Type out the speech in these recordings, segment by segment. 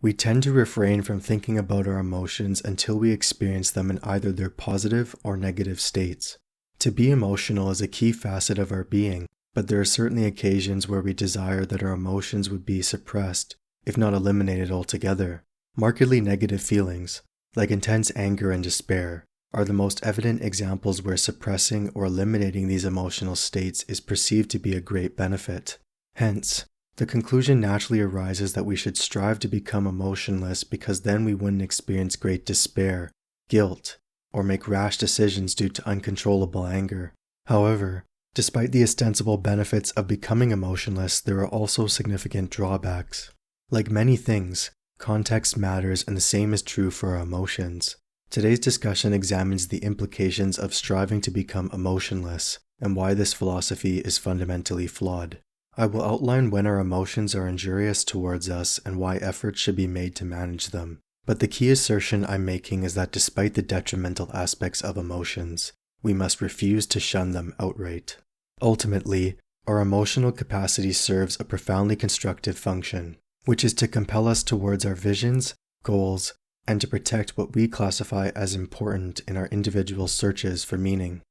We tend to refrain from thinking about our emotions until we experience them in either their positive or negative states. To be emotional is a key facet of our being, but there are certainly occasions where we desire that our emotions would be suppressed, if not eliminated altogether. Markedly negative feelings, like intense anger and despair, are the most evident examples where suppressing or eliminating these emotional states is perceived to be a great benefit. Hence, the conclusion naturally arises that we should strive to become emotionless because then we wouldn't experience great despair, guilt, or make rash decisions due to uncontrollable anger. However, despite the ostensible benefits of becoming emotionless, there are also significant drawbacks. Like many things, context matters, and the same is true for our emotions. Today's discussion examines the implications of striving to become emotionless and why this philosophy is fundamentally flawed. I will outline when our emotions are injurious towards us and why efforts should be made to manage them. But the key assertion I'm making is that despite the detrimental aspects of emotions, we must refuse to shun them outright. Ultimately, our emotional capacity serves a profoundly constructive function, which is to compel us towards our visions, goals, and to protect what we classify as important in our individual searches for meaning.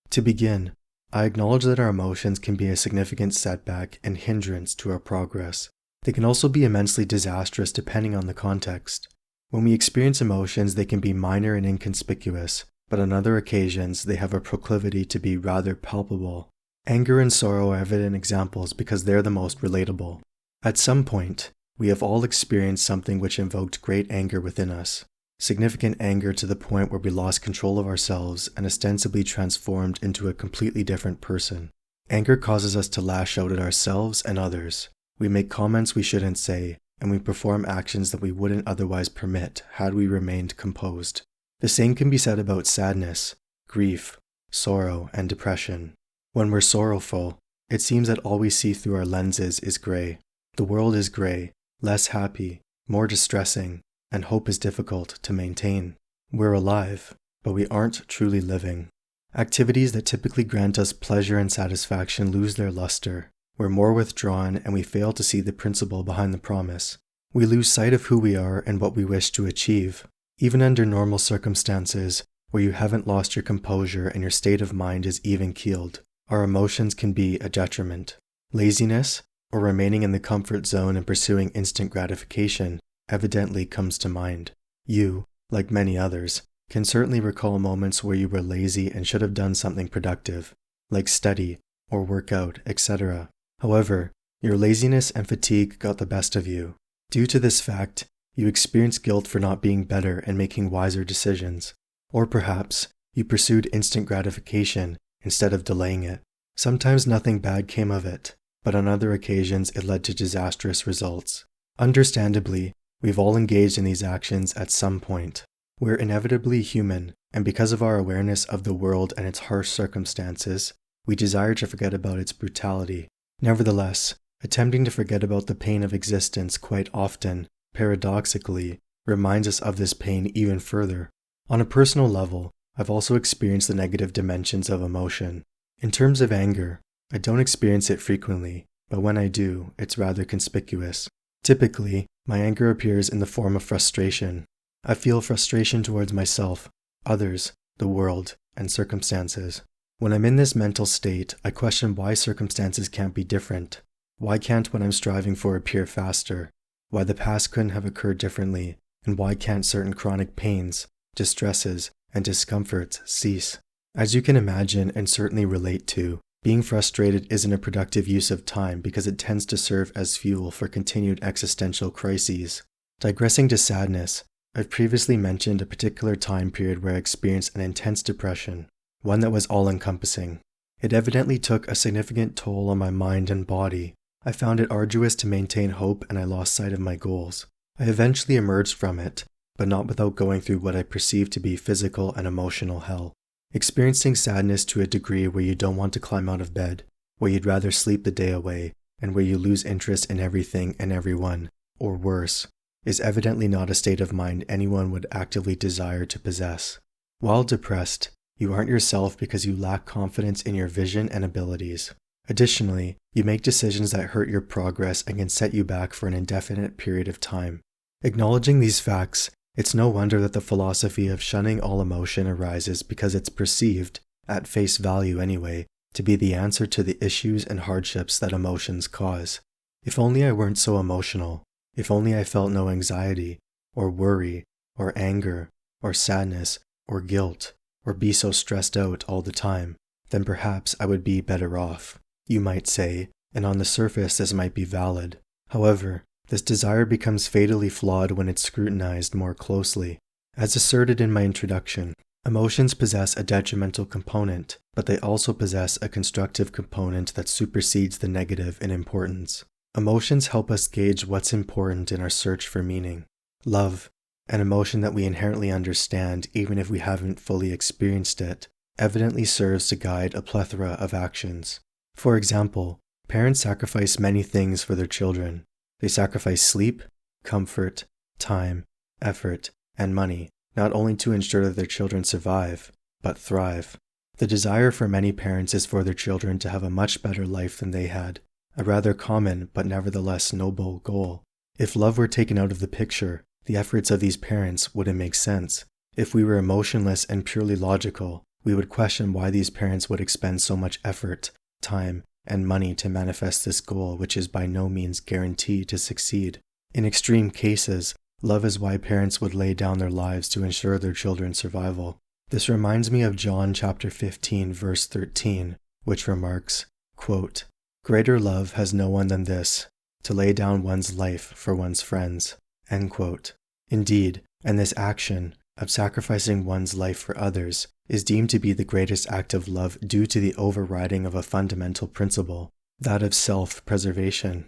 To begin, I acknowledge that our emotions can be a significant setback and hindrance to our progress. They can also be immensely disastrous depending on the context. When we experience emotions, they can be minor and inconspicuous, but on other occasions, they have a proclivity to be rather palpable. Anger and sorrow are evident examples because they're the most relatable. At some point, we have all experienced something which invoked great anger within us. Significant anger to the point where we lost control of ourselves and ostensibly transformed into a completely different person. Anger causes us to lash out at ourselves and others. We make comments we shouldn't say, and we perform actions that we wouldn't otherwise permit had we remained composed. The same can be said about sadness, grief, sorrow, and depression. When we're sorrowful, it seems that all we see through our lenses is gray. The world is gray, less happy, more distressing, and hope is difficult to maintain. We're alive, but we aren't truly living. Activities that typically grant us pleasure and satisfaction lose their luster. We're more withdrawn, and we fail to see the principle behind the promise. We lose sight of who we are and what we wish to achieve. Even under normal circumstances, where you haven't lost your composure and your state of mind is even-keeled, our emotions can be a detriment. Laziness, or remaining in the comfort zone and pursuing instant gratification, evidently comes to mind. You, like many others, can certainly recall moments where you were lazy and should have done something productive, like study or work out, etc. However, your laziness and fatigue got the best of you. Due to this fact, you experience guilt for not being better and making wiser decisions. Or perhaps, you pursued instant gratification instead of delaying it. Sometimes nothing bad came of it, but on other occasions it led to disastrous results. Understandably, we've all engaged in these actions at some point. We're inevitably human, and because of our awareness of the world and its harsh circumstances, we desire to forget about its brutality. Nevertheless, attempting to forget about the pain of existence quite often, paradoxically, reminds us of this pain even further. On a personal level, I've also experienced the negative dimensions of emotion. In terms of anger, I don't experience it frequently, but when I do, it's rather conspicuous. Typically, my anger appears in the form of frustration. I feel frustration towards myself, others, the world, and circumstances. When I'm in this mental state, I question why circumstances can't be different. Why can't what I'm striving for appear faster? Why the past couldn't have occurred differently? And why can't certain chronic pains, distresses, and discomforts cease? As you can imagine and certainly relate to, being frustrated isn't a productive use of time because it tends to serve as fuel for continued existential crises. Digressing to sadness, I've previously mentioned a particular time period where I experienced an intense depression, one that was all-encompassing. It evidently took a significant toll on my mind and body. I found it arduous to maintain hope and I lost sight of my goals. I eventually emerged from it, but not without going through what I perceived to be physical and emotional hell. Experiencing sadness to a degree where you don't want to climb out of bed, where you'd rather sleep the day away, and where you lose interest in everything and everyone, or worse, is evidently not a state of mind anyone would actively desire to possess. While depressed, you aren't yourself because you lack confidence in your vision and abilities. Additionally, you make decisions that hurt your progress and can set you back for an indefinite period of time. Acknowledging these facts, it's no wonder that the philosophy of shunning all emotion arises because it's perceived, at face value anyway, to be the answer to the issues and hardships that emotions cause. If only I weren't so emotional, if only I felt no anxiety, or worry, or anger, or sadness, or guilt, or be so stressed out all the time, then perhaps I would be better off, you might say, and on the surface this might be valid. However, this desire becomes fatally flawed when it's scrutinized more closely. As asserted in my introduction, emotions possess a detrimental component, but they also possess a constructive component that supersedes the negative in importance. Emotions help us gauge what's important in our search for meaning. Love, an emotion that we inherently understand even if we haven't fully experienced it, evidently serves to guide a plethora of actions. For example, parents sacrifice many things for their children. They sacrifice sleep, comfort, time, effort, and money, not only to ensure that their children survive, but thrive. The desire for many parents is for their children to have a much better life than they had, a rather common but nevertheless noble goal. If love were taken out of the picture, the efforts of these parents wouldn't make sense. If we were emotionless and purely logical, we would question why these parents would expend so much effort, time, and money to manifest this goal, which is by no means guaranteed to succeed. In extreme cases, love is why parents would lay down their lives to ensure their children's survival. This reminds me of John chapter 15, verse 13, which remarks, quote, "Greater love has no one than this, to lay down one's life for one's friends." End quote. Indeed, and this action of sacrificing one's life for others is deemed to be the greatest act of love due to the overriding of a fundamental principle, that of self-preservation.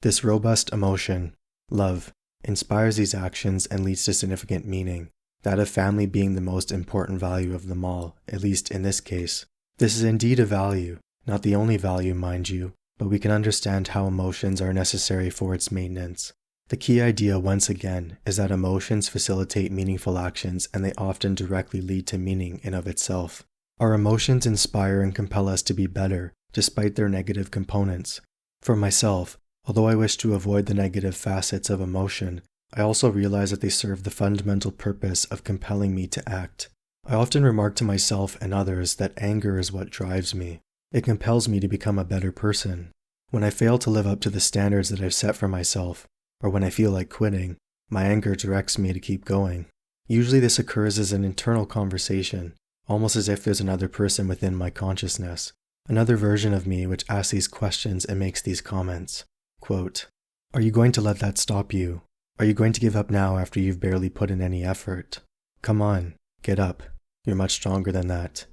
This robust emotion, love, inspires these actions and leads to significant meaning, that of family being the most important value of them all, at least in this case. This is indeed a value, not the only value, mind you, but we can understand how emotions are necessary for its maintenance. The key idea, once again, is that emotions facilitate meaningful actions and they often directly lead to meaning in of itself. Our emotions inspire and compel us to be better, despite their negative components. For myself, although I wish to avoid the negative facets of emotion, I also realize that they serve the fundamental purpose of compelling me to act. I often remark to myself and others that anger is what drives me. It compels me to become a better person. When I fail to live up to the standards that I've set for myself, or when I feel like quitting, my anger directs me to keep going. Usually this occurs as an internal conversation, almost as if there's another person within my consciousness, another version of me which asks these questions and makes these comments. Quote, "Are you going to let that stop you? Are you going to give up now after you've barely put in any effort? Come on, get up. You're much stronger than that.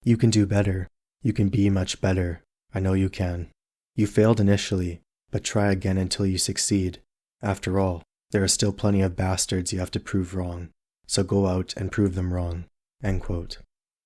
You can do better. You can be much better. I know you can. You failed initially, but try again until you succeed. After all, there are still plenty of bastards you have to prove wrong, so go out and prove them wrong." End quote.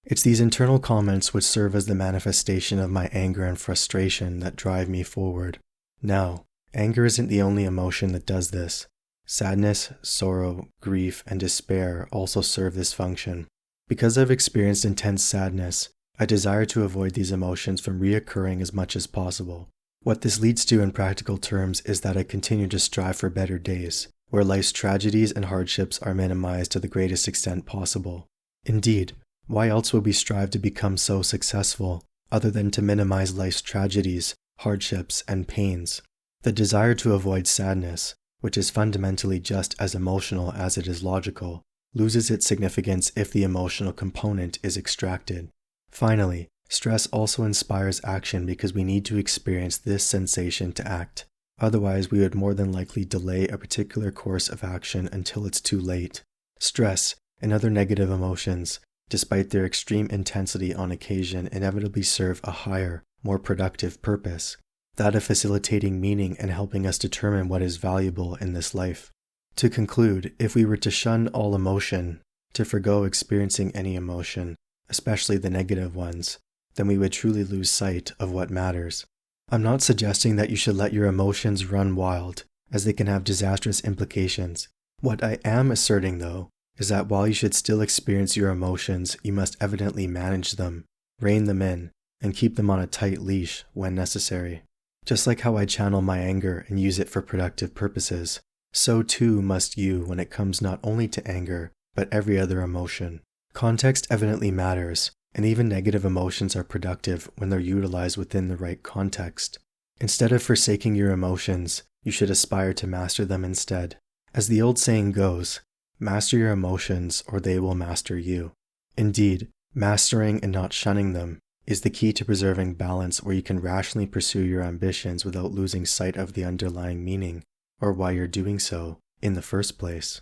It's these internal comments which serve as the manifestation of my anger and frustration that drive me forward. Now, anger isn't the only emotion that does this. Sadness, sorrow, grief, and despair also serve this function. Because I've experienced intense sadness, I desire to avoid these emotions from reoccurring as much as possible. What this leads to in practical terms is that I continue to strive for better days, where life's tragedies and hardships are minimized to the greatest extent possible. Indeed, why else would we strive to become so successful, other than to minimize life's tragedies, hardships, and pains? The desire to avoid sadness, which is fundamentally just as emotional as it is logical, loses its significance if the emotional component is extracted. Finally, stress also inspires action because we need to experience this sensation to act. Otherwise, we would more than likely delay a particular course of action until it's too late. Stress and other negative emotions, despite their extreme intensity on occasion, inevitably serve a higher, more productive purpose, that of facilitating meaning and helping us determine what is valuable in this life. To conclude, if we were to shun all emotion, to forgo experiencing any emotion, especially the negative ones, then we would truly lose sight of what matters. I'm not suggesting that you should let your emotions run wild, as they can have disastrous implications. What I am asserting, though, is that while you should still experience your emotions, you must evidently manage them, rein them in, and keep them on a tight leash when necessary. Just like how I channel my anger and use it for productive purposes, So too must you when it comes not only to anger, but every other emotion. Context evidently matters, and even negative emotions are productive when they're utilized within the right context. Instead of forsaking your emotions, you should aspire to master them instead. As the old saying goes, master your emotions or they will master you. Indeed, mastering and not shunning them is the key to preserving balance where you can rationally pursue your ambitions without losing sight of the underlying meaning or why you're doing so in the first place.